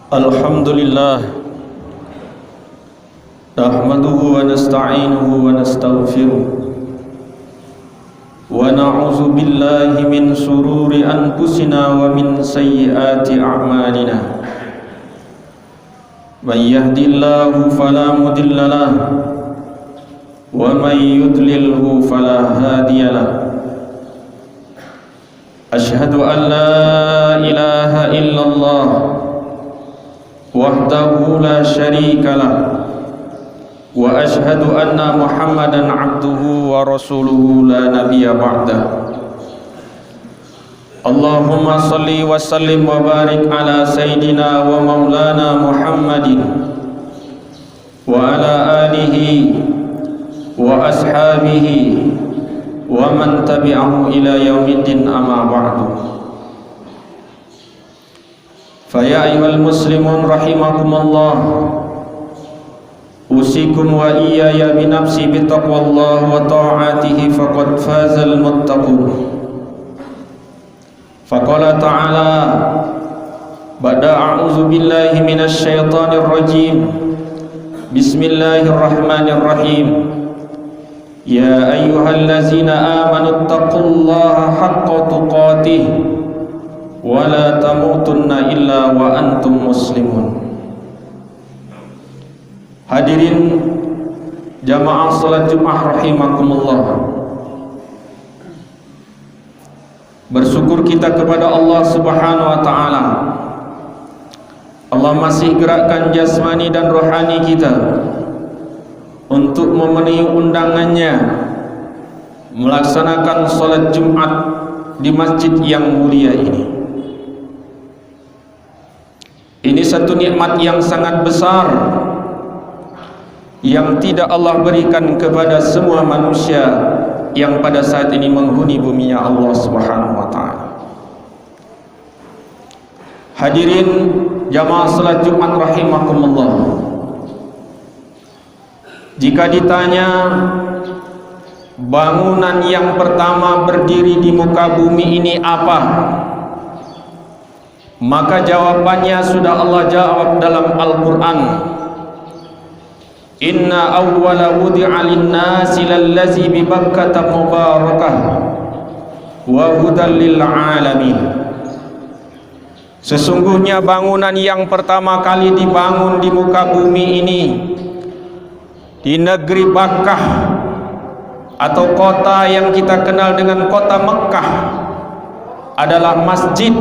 Alhamdulillah, nahmaduhu wa nasta'inuhu wa nastaghfiruh wa na'udzu billahi min shururi anfusina wa min sayyiati a'malina. Man yahdihillahu fala mudilla lahu wa man yudlilhu fala hadiya lahu. Asyhadu an la ilaha illallah wahdahu la syarika lah wa ashhadu anna Muhammadan abduhu wa rasuluhu la nabiyya ba'dah. Allahumma salli wa sallim wa barik ala sayyidina wa maulana Muhammadin wa ala alihi wa ashabihi wa man tabi'ahu ila yaumiddin, amma ba'du. Faya ayyuhal muslimun rahimakumullah, usikum wa iyaya binafsi bitaqwallah wa ta'atihi faqad fazal muttaqun. Faqala ta'ala ba'da a'udzu billahi minasy syaithanir rajim. Bismillahirrahmanirrahim. Ya ayyuhallazina amanu taqullaha haqqa tuqatih wa la tamutunna illa wa antum muslimun. Hadirin jamaah salat Jumat rahimakumullah, bersyukur kita kepada Allah Subhanahu wa taala. Allah masih gerakkan jasmani dan rohani kita untuk memenuhi undangannya melaksanakan salat Jumat di masjid yang mulia ini. Ini satu nikmat yang sangat besar yang tidak Allah berikan kepada semua manusia yang pada saat ini menghuni buminya Allah Subhanahu wa taala. Hadirin jamaah salat Jumat rahimakumullah, jika ditanya bangunan yang pertama berdiri di muka bumi ini apa, maka jawabannya sudah Allah jawab dalam Al-Quran. Inna awwala wudi'a lin-nasi lallazi bi Bakkata mubarakah wa hudan lil alamin. Sesungguhnya bangunan yang pertama kali dibangun di muka bumi ini di negeri Bakkah atau kota yang kita kenal dengan kota Mekkah adalah masjid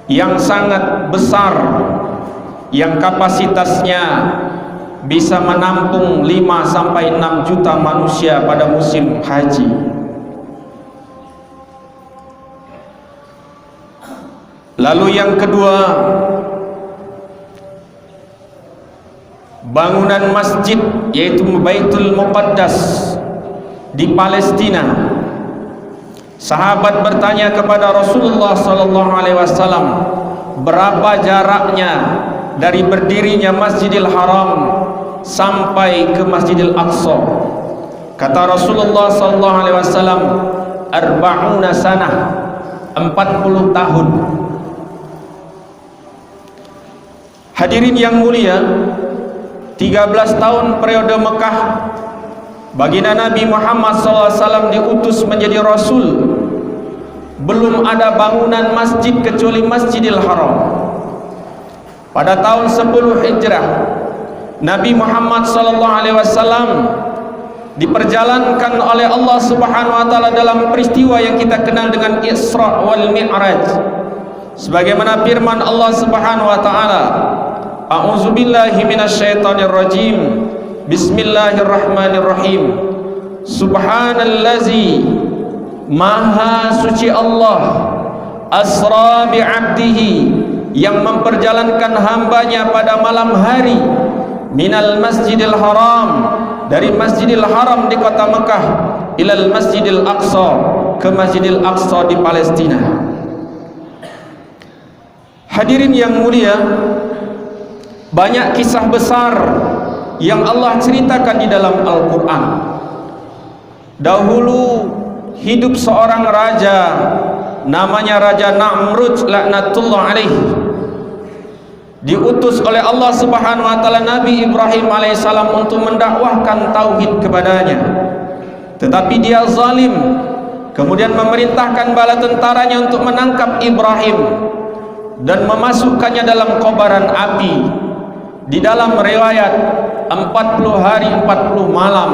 yang sangat besar, yang kapasitasnya bisa menampung 5-6 juta manusia pada musim haji. Lalu yang kedua, bangunan masjid yaitu Baitul Muqaddas di Palestina. Sahabat bertanya kepada Rasulullah sallallahu alaihi wasallam, berapa jaraknya dari berdirinya Masjidil Haram sampai ke Masjidil Aqsa? Kata Rasulullah sallallahu alaihi wasallam, 40 sanah, 40 tahun. Hadirin yang mulia, 13 tahun periode Mekah baginda Nabi Muhammad SAW diutus menjadi Rasul, belum ada bangunan masjid kecuali Masjidil Haram. Pada tahun 10 Hijrah, Nabi Muhammad SAW diperjalankan oleh Allah Subhanahu wa taala dalam peristiwa yang kita kenal dengan Isra wal Mi'raj. Sebagaimana firman Allah Subhanahu wa taala, a'udzubillahi minasyaitonir rajim. Bismillahirrahmanirrahim. Subhanallazi, maha suci Allah, asra bi'abdihi, yang memperjalankan hambanya pada malam hari, minal masjidil haram, dari Masjidil Haram di kota Mekah, ilal Masjidil Aqsa, ke Masjidil Aqsa di Palestina. Hadirin yang mulia, banyak kisah besar yang Allah ceritakan di dalam Al-Quran. Dahulu hidup seorang raja namanya Raja Namrud laknatullah alaih, diutus oleh Allah Subhanahu wa taala Nabi Ibrahim alaihissalam untuk mendakwahkan tauhid kepadanya, tetapi dia zalim. Kemudian memerintahkan bala tentaranya untuk menangkap Ibrahim dan memasukkannya dalam kobaran api. Di dalam riwayat 40 hari 40 malam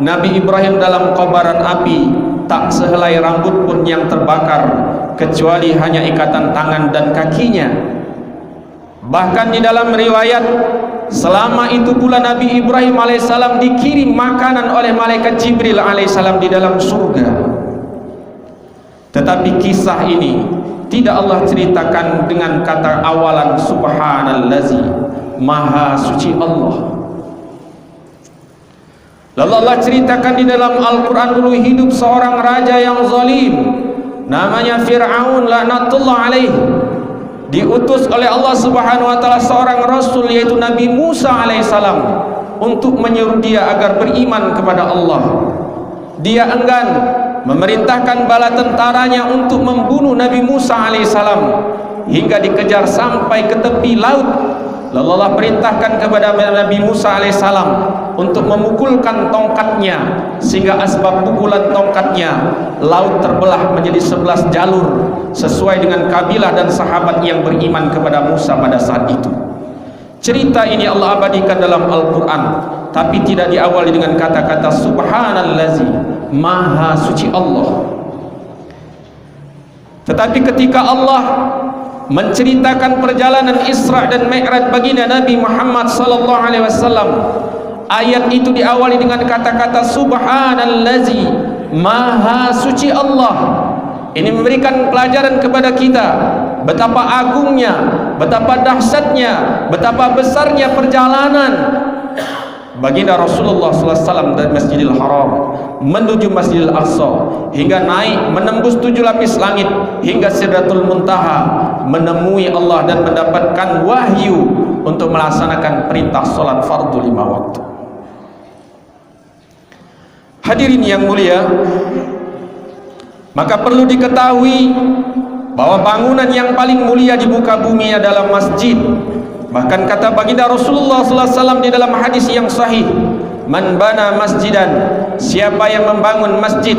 Nabi Ibrahim dalam kobaran api, tak sehelai rambut pun yang terbakar kecuali hanya ikatan tangan dan kakinya. Bahkan di dalam riwayat, selama itu pula Nabi Ibrahim alaihissalam dikirim makanan oleh malaikat Jibril alaihissalam di dalam surga. Tetapi kisah ini tidak Allah ceritakan dengan kata awalan subhanallazi, maha suci Allah. Lalu Allah ceritakan di dalam Al-Quran dulu hidup seorang raja yang zalim, namanya Fir'aun laknatullah alaih. Diutus oleh Allah Subhanahu wa taala seorang rasul, yaitu Nabi Musa alaihissalam, untuk menyuruh dia agar beriman kepada Allah. Dia enggan, memerintahkan bala tentaranya untuk membunuh Nabi Musa alaihissalam hingga dikejar sampai ke tepi laut. Lalu Allah perintahkan kepada Nabi Musa alaihissalam untuk memukulkan tongkatnya, sehingga asbab pukulan tongkatnya laut terbelah menjadi 11 jalur sesuai dengan kabilah dan sahabat yang beriman kepada Musa pada saat itu. Cerita ini Allah abadikan dalam Al-Quran, tapi tidak diawali dengan kata-kata subhanallazi, maha suci Allah. Tetapi ketika Allah menceritakan perjalanan Isra dan Mi'raj baginda Nabi Muhammad sallallahu alaihi wasallam, ayat itu diawali dengan kata-kata subhanallazi, maha suci Allah. Ini memberikan pelajaran kepada kita betapa agungnya, betapa dahsyatnya, betapa besarnya perjalanan baginda Rasulullah SAW dari Masjidil Haram menuju Masjidil Aqsa, hingga naik menembus 7 lapis langit hingga Sidratul Muntaha, menemui Allah dan mendapatkan wahyu untuk melaksanakan perintah salat fardu 5 waktu. Hadirin yang mulia, maka perlu diketahui bahwa bangunan yang paling mulia di muka bumi adalah masjid. Bahkan kata baginda Rasulullah SAW di dalam hadis yang sahih, man bana masjidan, siapa yang membangun masjid,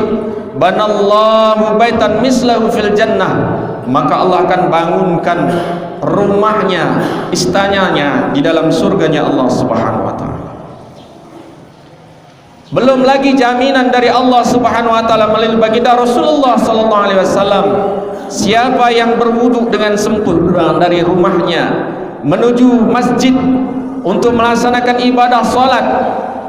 banallahu baitan mislahu fil jannah, maka Allah akan bangunkan rumahnya, istananya di dalam surganya Allah Subhanahu wa taala. Belum lagi jaminan dari Allah Subhanahu wa taala melalui baginda Rasulullah sallallahu alaihi wasallam, siapa yang berwudu dengan sempurna dari rumahnya menuju masjid untuk melaksanakan ibadah salat,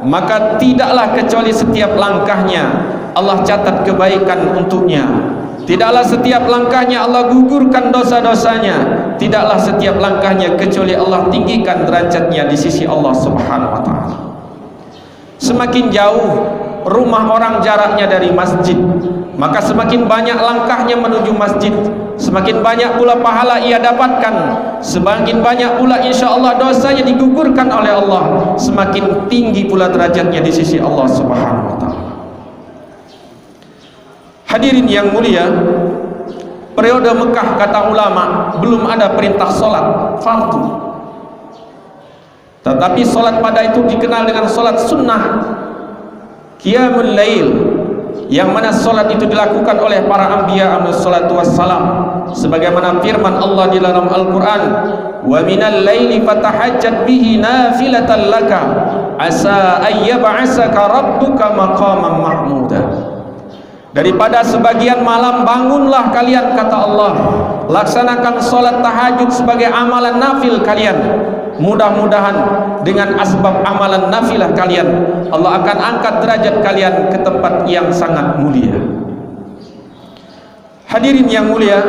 maka tidaklah kecuali setiap langkahnya Allah catat kebaikan untuknya. Tidaklah setiap langkahnya Allah gugurkan dosa-dosanya. Tidaklah setiap langkahnya kecuali Allah tinggikan derajatnya di sisi Allah Subhanahu wa taala. Semakin jauh rumah orang jaraknya dari masjid, maka semakin banyak langkahnya menuju masjid, semakin banyak pula pahala ia dapatkan, semakin banyak pula insya Allah dosanya digugurkan oleh Allah, semakin tinggi pula derajatnya di sisi Allah Subhanahu wa taala. Hadirin yang mulia, periode Mekah kata ulama belum ada perintah solat fardu, tetapi solat pada itu dikenal dengan solat sunnah, qiyamul lail, yang mana solat itu dilakukan oleh para anbiya alaihi salatu wassalam, sebagaimana firman Allah di dalam Al-Quran, wa minal laili fatahajjat bihi nafilatan laka asa ayyab'asaka rabbuka maqaman mahmuda. Daripada sebagian malam bangunlah kalian, kata Allah, laksanakan solat tahajud sebagai amalan nafil kalian. Mudah-mudahan dengan asbab amalan nafilah kalian Allah akan angkat derajat kalian ke tempat yang sangat mulia. Hadirin yang mulia,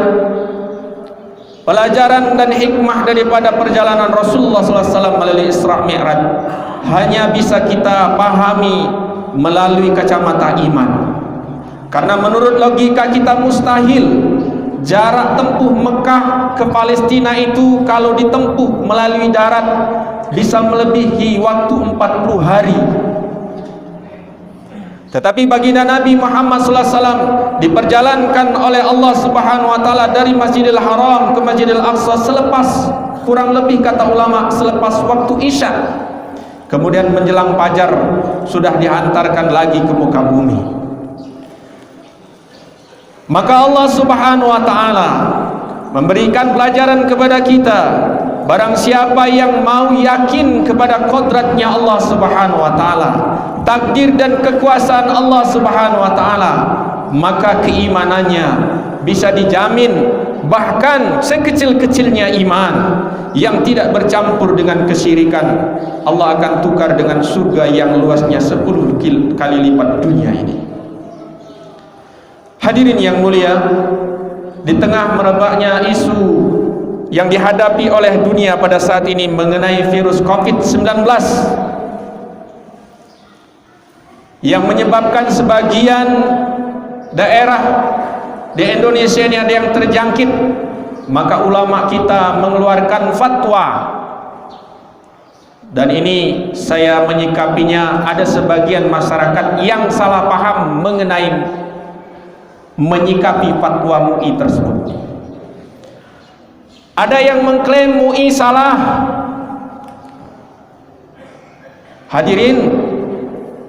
pelajaran dan hikmah daripada perjalanan Rasulullah SAW melalui Isra Mi'raj hanya bisa kita pahami melalui kacamata iman. Karena menurut logika kita mustahil jarak tempuh Mekah ke Palestina itu kalau ditempuh melalui darat bisa melebihi waktu 40 hari. Tetapi baginda Nabi Muhammad SAW diperjalankan oleh Allah Subhanahu wa taala dari Masjidil Haram ke Masjidil Aqsa selepas, kurang lebih kata ulama, selepas waktu Isya. Kemudian menjelang fajar sudah dihantarkan lagi ke muka bumi. Maka Allah Subhanahu wa taala memberikan pelajaran kepada kita, barang siapa yang mau yakin kepada kodratnya Allah Subhanahu wa taala, takdir dan kekuasaan Allah Subhanahu wa taala, maka keimanannya bisa dijamin, bahkan sekecil-kecilnya iman yang tidak bercampur dengan kesyirikan, Allah akan tukar dengan surga yang luasnya 10 kali lipat dunia ini. Hadirin yang mulia, di tengah merebaknya isu yang dihadapi oleh dunia pada saat ini mengenai virus COVID-19 yang menyebabkan sebagian daerah di Indonesia ini ada yang terjangkit, maka ulama kita mengeluarkan fatwa. Dan ini saya menyikapinya, ada sebagian masyarakat yang salah paham mengenai menyikapi fatwa MUI tersebut. Ada yang mengklaim MUI salah. Hadirin,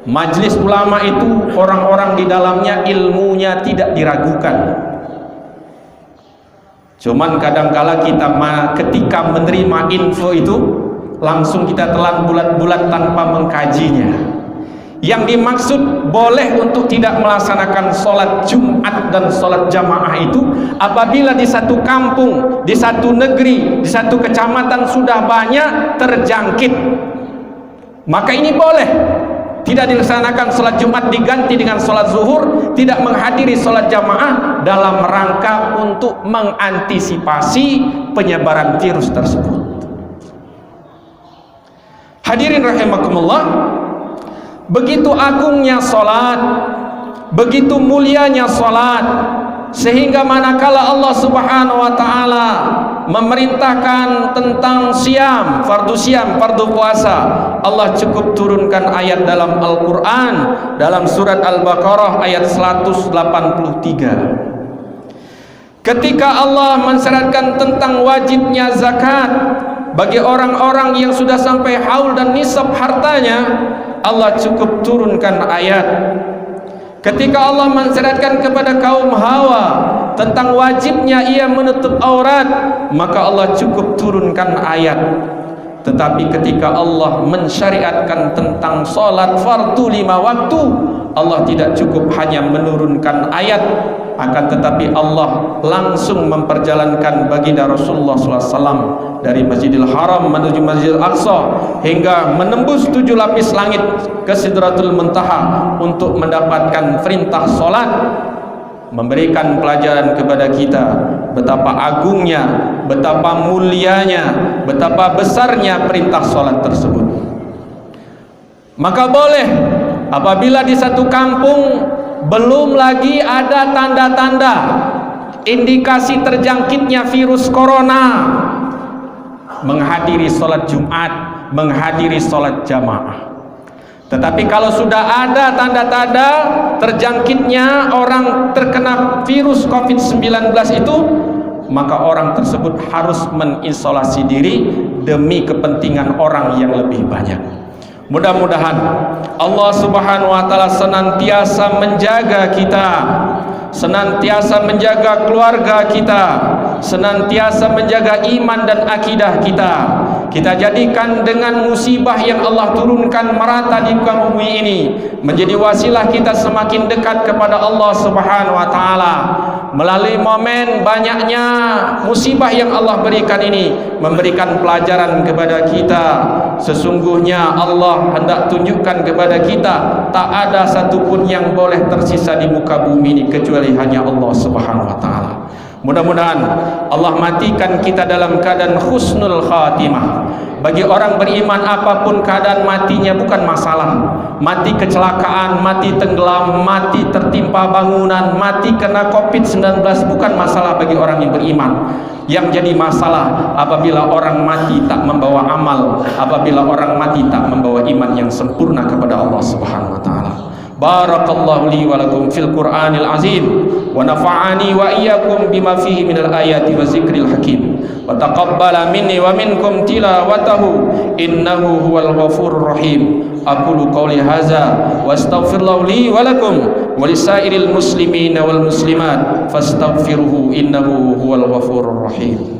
majelis ulama itu orang-orang di dalamnya ilmunya tidak diragukan. Cuman kadangkala kita ketika menerima info itu langsung kita telan bulat-bulat tanpa mengkajinya. Yang dimaksud boleh untuk tidak melaksanakan sholat Jumat dan sholat jamaah itu apabila di satu kampung, di satu negeri, di satu kecamatan sudah banyak terjangkit, maka ini boleh tidak dilaksanakan sholat Jumat, diganti dengan sholat zuhur, tidak menghadiri sholat jamaah dalam rangka untuk mengantisipasi penyebaran virus tersebut. Hadirin rahimakumullah, begitu agungnya sholat, begitu mulianya sholat, sehingga manakala Allah Subhanahu wa taala memerintahkan tentang siam, fardu puasa, Allah cukup turunkan ayat dalam Al-Quran, dalam surat Al-Baqarah ayat 183. Ketika Allah mensyaratkan tentang wajibnya zakat bagi orang-orang yang sudah sampai haul dan nisab hartanya, Allah cukup turunkan ayat. Ketika Allah mensyaratkan kepada kaum Hawa tentang wajibnya ia menutup aurat, maka Allah cukup turunkan ayat. Tetapi ketika Allah mensyariatkan tentang salat fardu 5 waktu, Allah tidak cukup hanya menurunkan ayat, akan tetapi Allah langsung memperjalankan baginda Rasulullah SAW dari Masjidil Haram menuju Masjidil Aqsa hingga menembus 7 lapis langit ke Sidratul Muntaha untuk mendapatkan perintah solat, memberikan pelajaran kepada kita betapa agungnya, betapa mulianya, betapa besarnya perintah solat tersebut. Maka boleh apabila di satu kampung belum lagi ada tanda-tanda indikasi terjangkitnya virus corona, menghadiri sholat Jumat, menghadiri sholat jamaah. Tetapi kalau sudah ada tanda-tanda terjangkitnya orang terkena virus COVID-19 itu, maka orang tersebut harus mengisolasi diri demi kepentingan orang yang lebih banyak. Mudah-mudahan Allah Subhanahu wa taala senantiasa menjaga kita, senantiasa menjaga keluarga kita, senantiasa menjaga iman dan akidah kita. Kita jadikan dengan musibah yang Allah turunkan merata di muka bumi ini menjadi wasilah kita semakin dekat kepada Allah Subhanahu wa taala. Melalui momen banyaknya musibah yang Allah berikan ini, memberikan pelajaran kepada kita. Sesungguhnya Allah hendak tunjukkan kepada kita tak ada satupun yang boleh tersisa di muka bumi ini kecuali hanya Allah Subhanahu wa taala. Mudah-mudahan Allah matikan kita dalam keadaan husnul khatimah. Bagi orang beriman apapun keadaan matinya bukan masalah. Mati kecelakaan, mati tenggelam, mati tertimpa bangunan, mati kena COVID-19 bukan masalah bagi orang yang beriman. Yang jadi masalah apabila orang mati tak membawa amal, apabila orang mati tak membawa iman yang sempurna kepada Allah Subhanahu wa taala. Barakallahu li wa lakum fil Qur'anil azim wa nafa'ani wa iyyakum bima fihi minal ayati wa zikril hakim wa taqabbala minni wa minkum tilawatahu innahu huwal ghafurur rahim. Aqulu qawli hadza wa astaghfirullah li wa lakum wa lisairil muslimina wal muslimat fastaghfiruhu innahu huwal ghafurur rahim.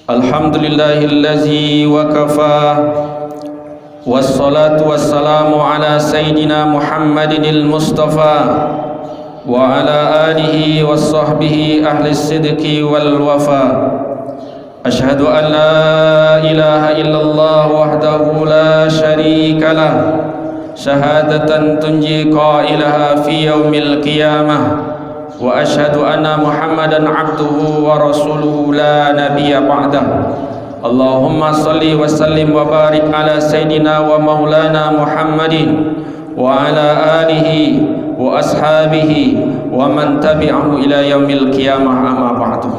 Alhamdulillahillazi wa kafa wassalatu wassalamu ala sayyidina Muhammadinil Mustafa wa ala alihi wassahbihi ahli sidqi wal wafa. Ashhadu an la ilaha illallah wahdahu la syarika lah syahadatan tunji qailaha fi yaumil qiyamah wa ashhadu anna Muhammadan abduhu wa rasuluhu la nabiyya ba'dah. Allahumma salli wa sallim wa barik ala sayyidina wa maulana Muhammadin wa ala alihi wa ashabihi wa man tabi'ahu ila yaumil qiyamah, amma ba'du.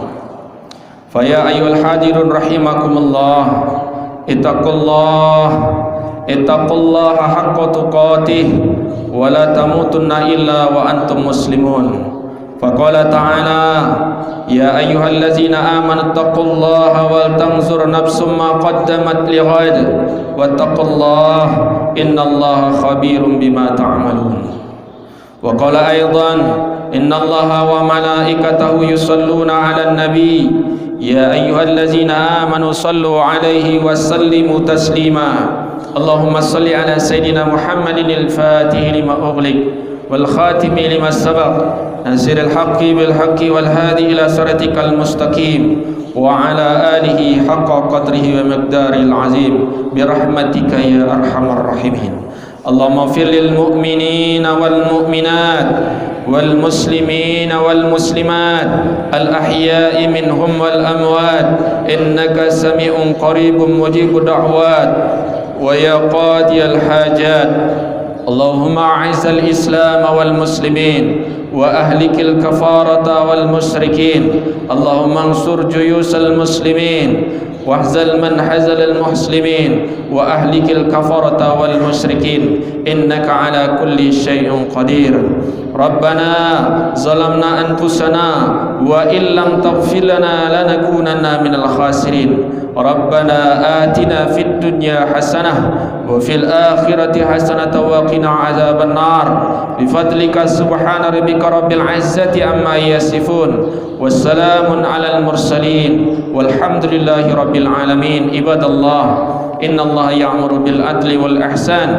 Fa ya ayyuhal hadirun rahimakumullah, ittaqullaha haqqa tuqatih wa la tamutunna illa wa antum muslimun. Faqala ta'ala ya ayyuhallazina amanu taqullaha wal tanzur nafsum ma qaddamat lighad wattaqullaha innallaha khabirum bima ta'malun. Wa qala aidan innallaha wa malaikatahu yusalluna 'alan nabi ya ayyuhallazina amanu sallu 'alaihi wa sallimu taslima. Allahumma salli 'ala sayyidina Muhammadin al-fatihi lima ughliq wal khatimi lima sabaq nasiril haqqi bil haqqi wal hadi ila siratikal mustaqim wa ala alihi haqqa qadrihi wa miqdaril azim bi rahmatika ya arhamar rahimin. Allahumma ighfir lil mu'minina wal mu'minat wal muslimina wal muslimat al ahya'i minhum wal amwat innaka sami'un qaribun mujibud da'wat wa ya qadiyal hajat. Allahumma a'izal islam wal muslimin wa ahlikil kafarata wal musyrikin. Allahumma ansur juyusal muslimin wahzal man hazal al muslimin wa ahlikil kafarata wal musyrikin innaka ala kulli syai'in qadir. Rabbana zalamna anfusana wa illam taghfir lana lanakunanna minal khasirin. Rabbana atina fid dunya hasanah wa fil akhirati hasanah wa qina azaban nar bifadlika subhana rabbika rabbil izzati amma yasifun wassalamun alal mursalin walhamdulillahi rabbil alamin. Ibadallah, innallaha ya'muru bil adli wal ihsan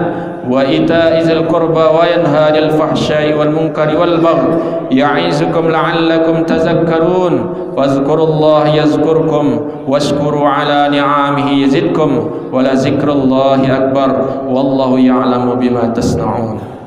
wa ita'i dzil qurba wa yanha 'anil fahsya'i wal munkari wal baghi ya'izukum la'allakum tadhakkarun fadhkurullaha yazkurkum washkuru 'ala ni'amihi yazidkum wa la dzikrullahi akbar wallahu ya'lamu bima tasna'un.